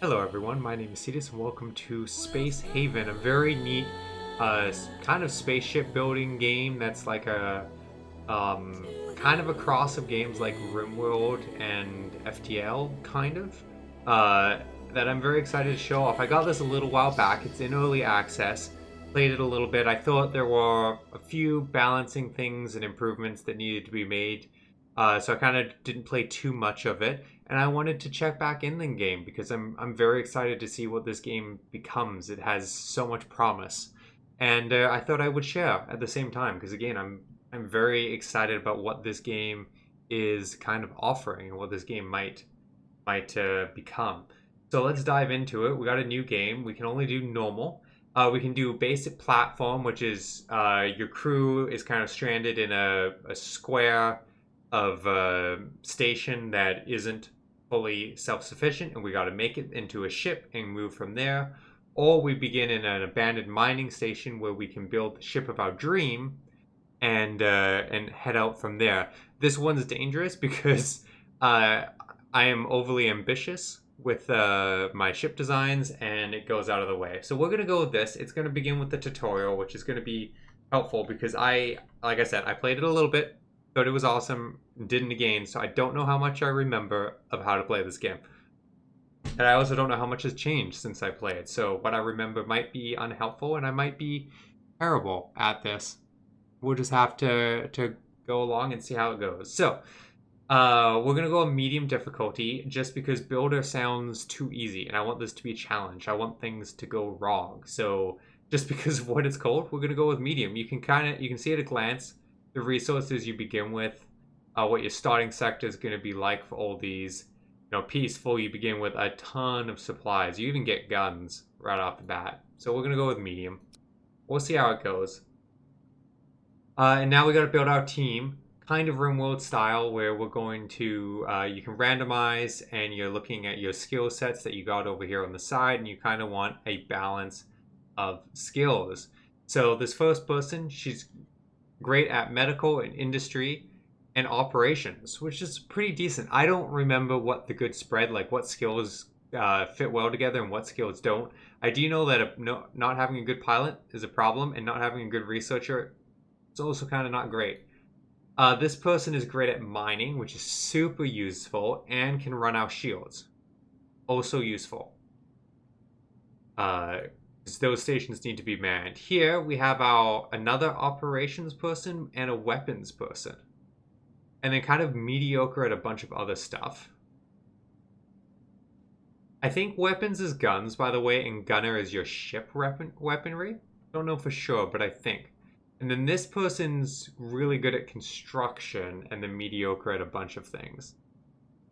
Hello everyone, my name is Cetus and welcome to Space Haven, a very neat kind of spaceship building game that's like a kind of a cross of games like RimWorld and FTL, kind of, that I'm very excited to show off. I got this a little while back, it's in early access, played it a little bit. I thought there were a few balancing things and improvements that needed to be made, so I kind of didn't play too much of it. And I wanted to check back in the game because I'm very excited to see what this game becomes. It has so much promise, and I thought I would share at the same time because again I'm very excited about what this game is kind of offering and what this game might become. So let's dive into it. We got a new game. We can only do normal. We can do basic platform, which is your crew is kind of stranded in a square of a station that isn't fully self-sufficient, and we got to make it into a ship and move from there. Or we begin in an abandoned mining station where we can build the ship of our dream and head out from there. This one's dangerous because I am overly ambitious with my ship designs, and it goes out of the way. So we're gonna go with this. It's gonna begin with the tutorial, which is gonna be helpful because like I said, I played it a little bit, thought it was awesome, didn't again, so I don't know how much I remember of how to play this game. And I also don't know how much has changed since I played, so what I remember might be unhelpful, and I might be terrible at this. We'll just have to go along and see how it goes. So, we're going to go on medium difficulty just because builder sounds too easy, and I want this to be a challenge. I want things to go wrong. So, just because of what it's called, we're going to go with medium. You can see at a glance the resources you begin with, what your starting sector is going to be like for all these. Peaceful, you begin with a ton of supplies. You even get guns right off the bat. So we're going to go with medium. We'll see how it goes. And now we got to build our team, kind of RimWorld style, where we're going to, you can randomize and you're looking at your skill sets that you got over here on the side, and you kind of want a balance of skills. So this first person, she's great at medical and industry and operations, which is pretty decent. I don't remember what the good spread, like what skills fit well together and what skills don't. I do know that not having a good pilot is a problem, and not having a good researcher is also kind of not great. This person is great at mining, which is super useful, and can run out shields. Also useful. Those stations need to be manned. Here we have another operations person and a weapons person. And then kind of mediocre at a bunch of other stuff. I think weapons is guns, by the way, and gunner is your ship weaponry. Don't know for sure, but I think. And then this person's really good at construction and then mediocre at a bunch of things.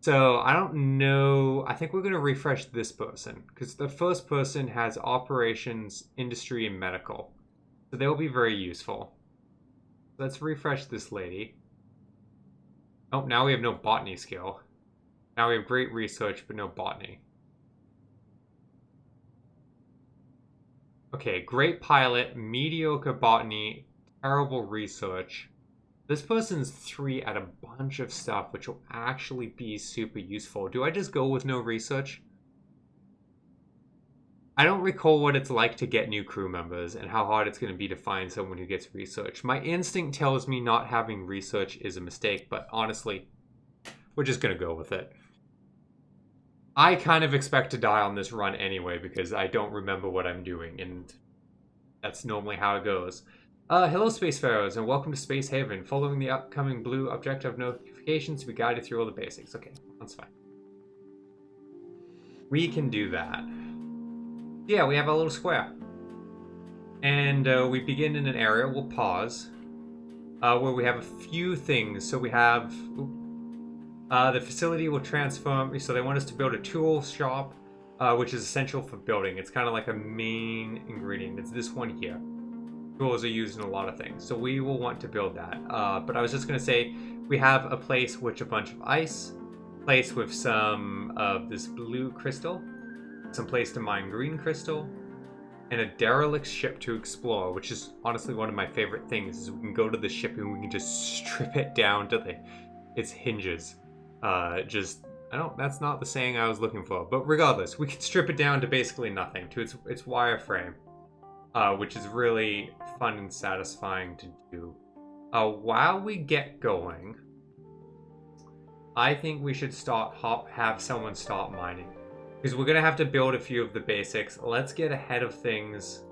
So I don't know. I think we're going to refresh this person because the first person has operations, industry, and medical. So they'll be very useful. Let's refresh this lady. Oh, now we have no botany skill. Now we have great research, but no botany. Okay, great pilot, mediocre botany, terrible research. This person's 3 at a bunch of stuff, which will actually be super useful. Do I just go with no research? I don't recall what it's like to get new crew members and how hard it's going to be to find someone who gets research. My instinct tells me not having research is a mistake, but honestly, we're just going to go with it. I kind of expect to die on this run anyway because I don't remember what I'm doing, and that's normally how it goes. Hello, Spacefarers, and welcome to Space Haven. Following the upcoming blue objective notifications, we guide you through all the basics. Okay, that's fine. We can do that. Yeah, we have a little square. And we begin in an area, we'll pause, where we have a few things. So we have, the facility will transform, so they want us to build a tool shop, which is essential for building. It's kind of like a main ingredient. It's this one here. Tools are used in a lot of things, so we will want to build that. But I was just going to say, we have a place with a bunch of ice, place with some of this blue crystal, some place to mine green crystal, and a derelict ship to explore, which is honestly one of my favorite things, is we can go to the ship and we can just strip it down to its hinges. Just That's not the saying I was looking for. But regardless, we can strip it down to basically nothing, to its wireframe, which is really fun and satisfying to do. While we get going, I think we should have someone start mining, because we're gonna have to build a few of the basics. Let's get ahead of things,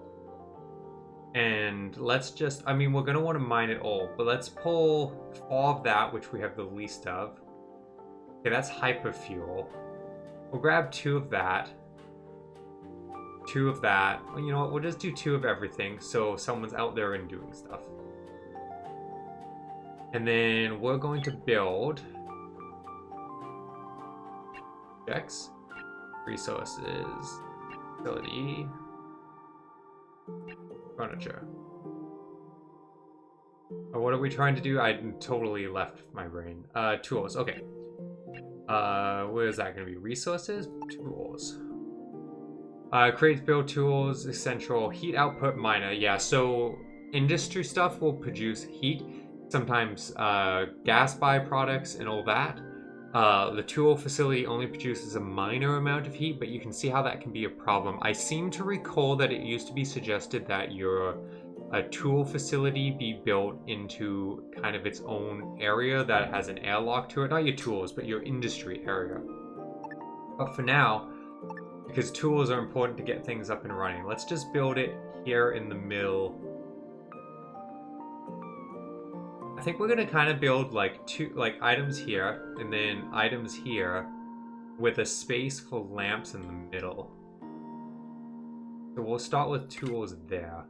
and let's just, I mean, we're gonna want to mine it all, but let's pull 4 of that, which we have the least of. Okay, that's hyperfuel. We'll grab 2 of that. 2 of that. Well, you know what? We'll just do 2 of everything, so someone's out there and doing stuff. And then we're going to build objects, resources, facility, furniture. Oh, what are we trying to do? I totally left my brain. Tools. Okay. Where is that going to be? Resources? Tools. Creates build tools, essential, heat output miner. Yeah, so industry stuff will produce heat, sometimes gas byproducts and all that. The tool facility only produces a minor amount of heat, but you can see how that can be a problem. I seem to recall that it used to be suggested that your tool facility be built into kind of its own area that has an airlock to it. Not your tools, but your industry area. But for now, because tools are important to get things up and running, let's just build it here in the middle. I think we're gonna kind of build like 2 items here and then items here with a space for lamps in the middle. So we'll start with tools there.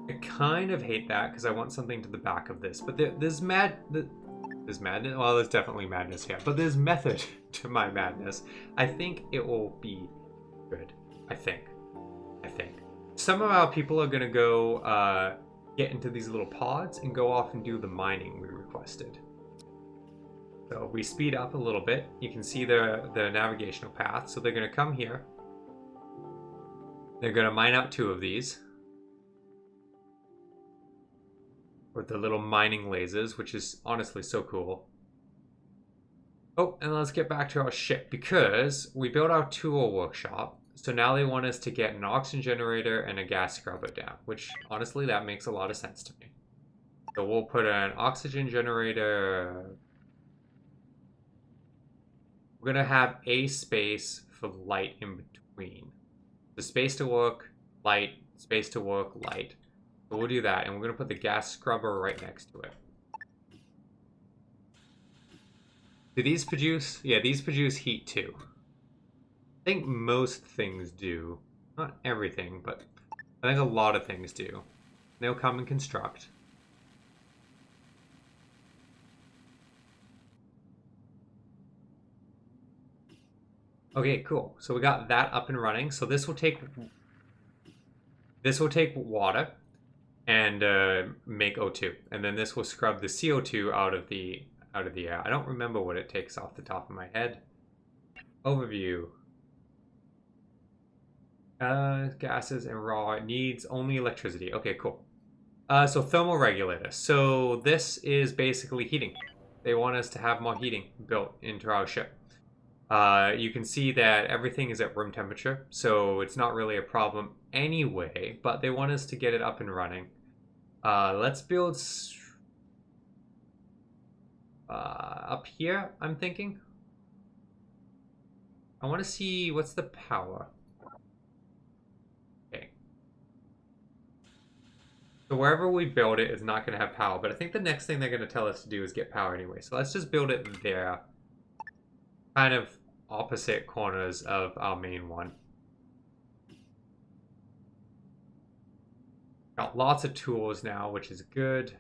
I kind of hate that because I want something to the back of this, but there's madness. Well, there's definitely madness here, but there's method to my madness. I think it will be good. I think. Some of our people are gonna go get into these little pods and go off and do the mining we requested. So we speed up a little bit. You can see the navigational path. So they're gonna come here. They're gonna mine out 2 of these with the little mining lasers, which is honestly so cool. Oh, and let's get back to our ship, because we built our tool workshop. So now they want us to get an oxygen generator and a gas scrubber down, which honestly, that makes a lot of sense to me. So we'll put an oxygen generator. We're gonna have a space for light in between. The space to work, light, space to work, light. So we'll do that, and we're gonna put the gas scrubber right next to it. Do these produce? Yeah, these produce heat too. I think most things do. Not everything, but I think a lot of things do. They'll come and construct. Okay, cool. So we got that up and running. So this will take water and make O2, and then this will scrub the CO2 out of the air. I don't remember what it takes off the top of my head. Overview. Gases and raw. It needs only electricity. Okay, cool. So thermal regulator. So this is basically heating. They want us to have more heating built into our ship. You can see that everything is at room temperature, so it's not really a problem anyway, but they want us to get it up and running. Let's build up here, I'm thinking. I want to see what's the power. Okay. So wherever we build it is not going to have power, but I think the next thing they're going to tell us to do is get power anyway. So let's just build it there. Kind of opposite corners of our main one. Got lots of tools now, which is good.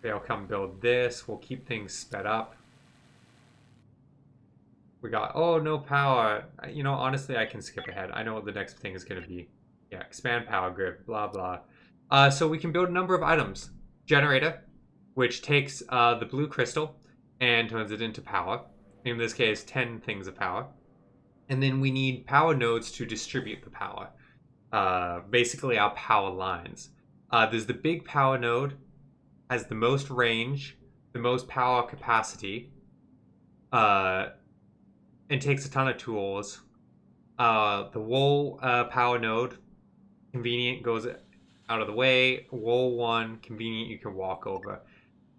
They'll come build this. We'll keep things sped up. We got, oh, no power. You know, honestly, I can skip ahead. I know what the next thing is going to be. Yeah, expand power grid, blah, blah. So we can build a number of items. Generator, which takes the blue crystal and turns it into power. In this case, 10 things of power. And then we need power nodes to distribute the power. Basically, our power lines. There's the big power node, has the most range, the most power capacity. Uh, and takes a ton of tools. The wool power node, convenient, goes out of the way. Wool 1, convenient, you can walk over.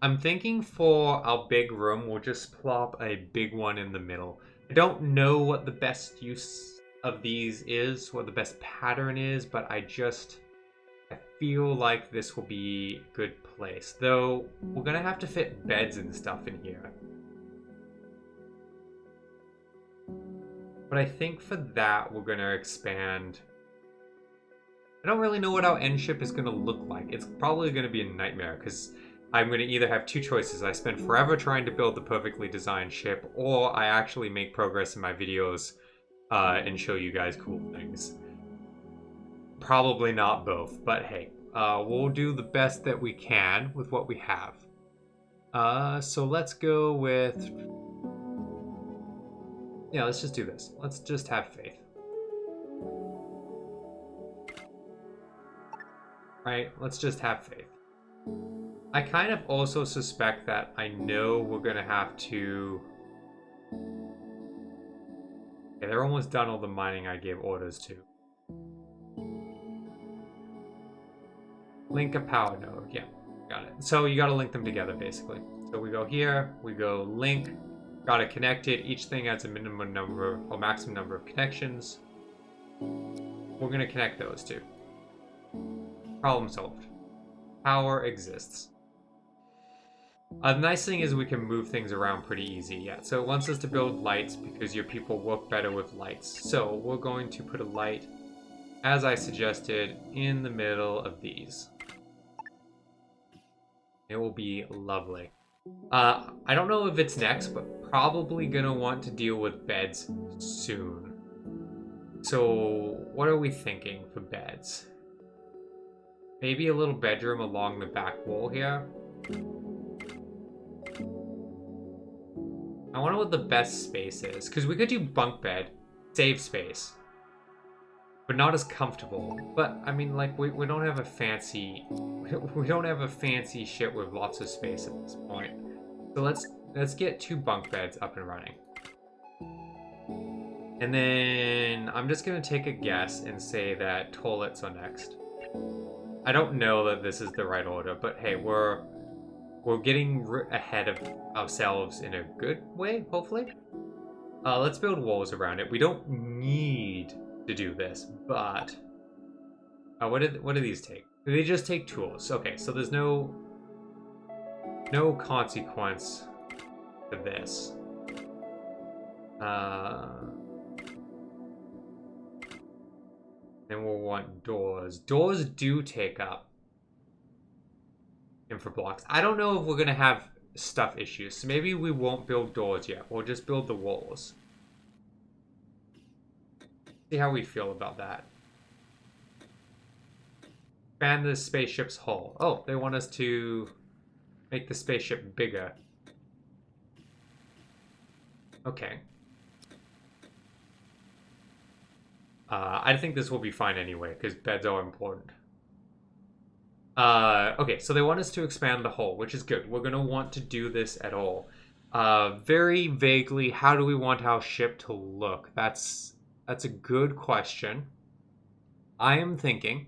I'm thinking for our big room, we'll just plop a big one in the middle. I don't know what the best use of these is, what the best pattern is, but I feel like this will be a good place. Though, we're gonna have to fit beds and stuff in here. But I think for that, we're gonna expand. I don't really know what our end ship is gonna look like. It's probably gonna be a nightmare, because I'm going to either have two choices. I spend forever trying to build the perfectly designed ship, or I actually make progress in my videos and show you guys cool things. Probably not both, but hey, we'll do the best that we can with what we have. So let's go with... Yeah, let's just do this. Let's just have faith. Right? Let's just have faith. I kind of also suspect that I know we're going to have to... Okay, they're almost done all the mining I gave orders to. Link a power node. Yeah, got it. So you got to link them together, basically. So we go here, we go link, got to connect it. Each thing adds a minimum number or maximum number of connections. We're going to connect those two. Problem solved. Power exists. The nice thing is we can move things around pretty easy. Yeah, so it wants us to build lights because your people work better with lights. So we're going to put a light, as I suggested, in the middle of these. It will be lovely. I don't know if it's next, but probably gonna want to deal with beds soon. So what are we thinking for beds? Maybe a little bedroom along the back wall here. I wonder what the best space is, because we could do bunk bed, save space, but not as comfortable. But I mean, like we don't have a fancy, we don't have a fancy ship with lots of space at this point. So let's get 2 bunk beds up and running, and then I'm just gonna take a guess and say that toilets are next. I don't know that this is the right order, but hey, we're getting ahead of ourselves in a good way, hopefully. Let's build walls around it. We don't need to do this, but... what do these take? They just take tools. Okay, so there's no consequence to this. Then we'll want doors. Doors do take up infra blocks. I don't know if we're gonna have stuff issues, so maybe we won't build doors yet. We'll just build the walls. See how we feel about that. Expand the spaceship's hull. Oh, they want us to make the spaceship bigger. Okay. I think this will be fine anyway, because beds are important. Okay, so they want us to expand the hull, which is good. We're going to want to do this at all. Very vaguely, how do we want our ship to look? That's a good question. I am thinking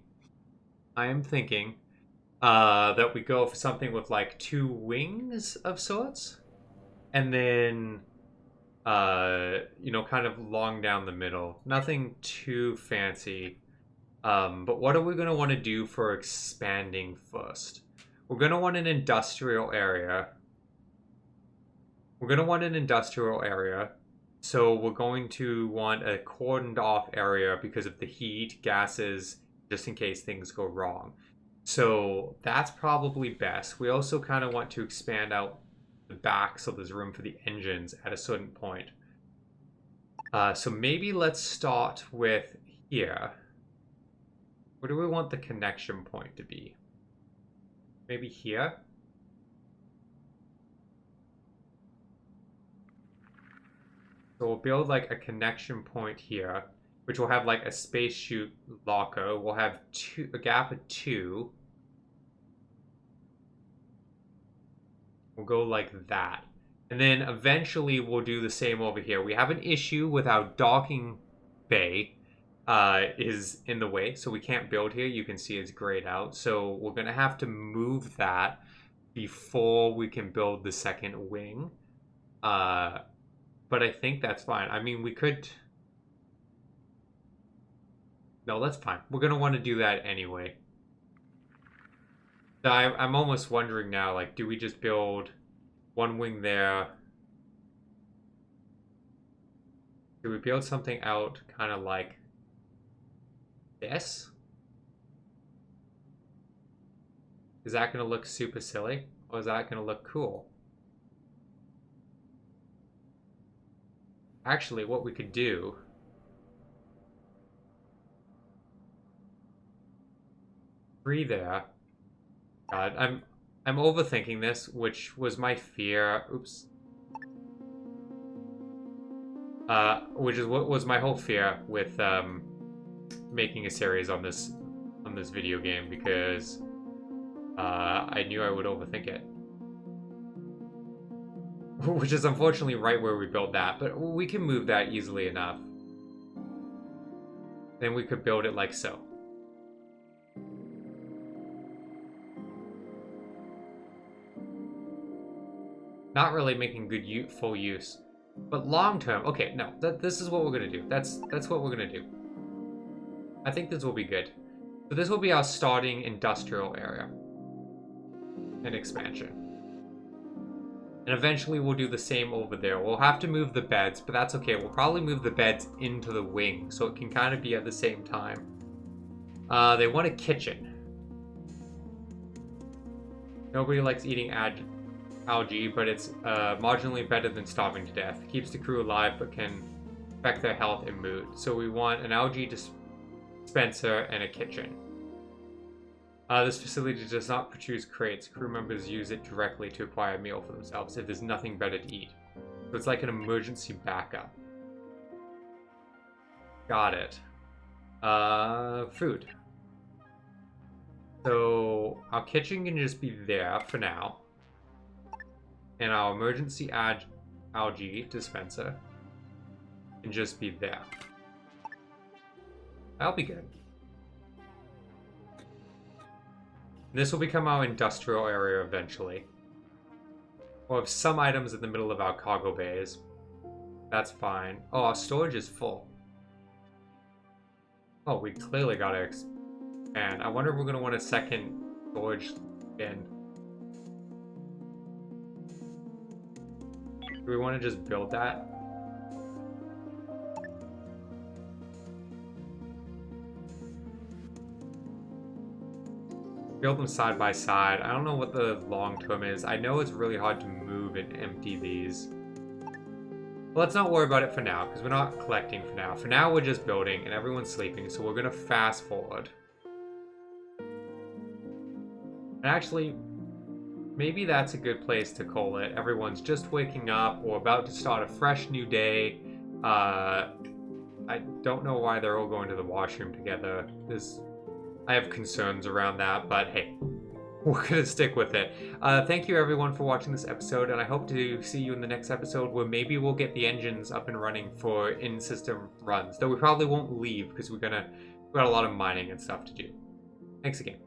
that we go for something with like 2 wings of sorts, and then you know, kind of long down the middle. Nothing too fancy. But what are we going to want to do for expanding first? We're going to want an industrial area. So we're going to want a cordoned off area because of the heat, gases, just in case things go wrong. So that's probably best. We also kind of want to expand out the back so there's room for the engines at a certain point. So maybe let's start with here. Where do we want the connection point to be? Maybe here? So we'll build like a connection point here, which will have like a space chute locker. We'll have a gap of 2. We'll go like that. And then eventually we'll do the same over here. We have an issue with our docking bay is in the way, so we can't build here. You can see it's grayed out. So we're going to have to move that before we can build the second wing. But I think that's fine. I mean, we could... No, that's fine. We're going to want to do that anyway. So I'm almost wondering now, like, do we just build one wing there? Do we build something out kind of like this? Is that going to look super silly? Or is that going to look cool? Actually, what we could do... Three there. God, I'm overthinking this, which was my fear. Oops. Which is what was my whole fear with making a series on this video game, because I knew I would overthink it. Which is unfortunately right where we built that, but we can move that easily enough. Then we could build it like so. Not really making good full use. But long term, okay, no, this is what we're gonna do. That's what we're gonna do. I think this will be good. So this will be our starting industrial area and expansion. And eventually we'll do the same over there. We'll have to move the beds, but that's okay. We'll probably move the beds into the wing, so it can kind of be at the same time. They want a kitchen. Nobody likes eating algae, but it's marginally better than starving to death. Keeps the crew alive, but can affect their health and mood. So we want an algae dispenser and a kitchen. This facility does not produce crates. Crew members use it directly to acquire a meal for themselves if there's nothing better to eat. So it's like an emergency backup. Got it. Food. So our kitchen can just be there for now. And our emergency algae dispenser can just be there. That'll be good. This will become our industrial area eventually. We'll have some items in the middle of our cargo bays. That's fine. Oh, our storage is full. Oh, we clearly gotta expand. I wonder if we're gonna want a second storage bin. Do we want to just build that? Build them side by side. I don't know what the long term is. I know it's really hard to move and empty these. But let's not worry about it for now, because we're not collecting for now. For now, we're just building, and everyone's sleeping, so we're going to fast forward. And actually, maybe that's a good place to call it. Everyone's just waking up or about to start a fresh new day. I don't know why they're all going to the washroom together. I have concerns around that, but hey, we're going to stick with it. Thank you everyone for watching this episode, and I hope to see you in the next episode where maybe we'll get the engines up and running for in-system runs. Though we probably won't leave because we've got a lot of mining and stuff to do. Thanks again.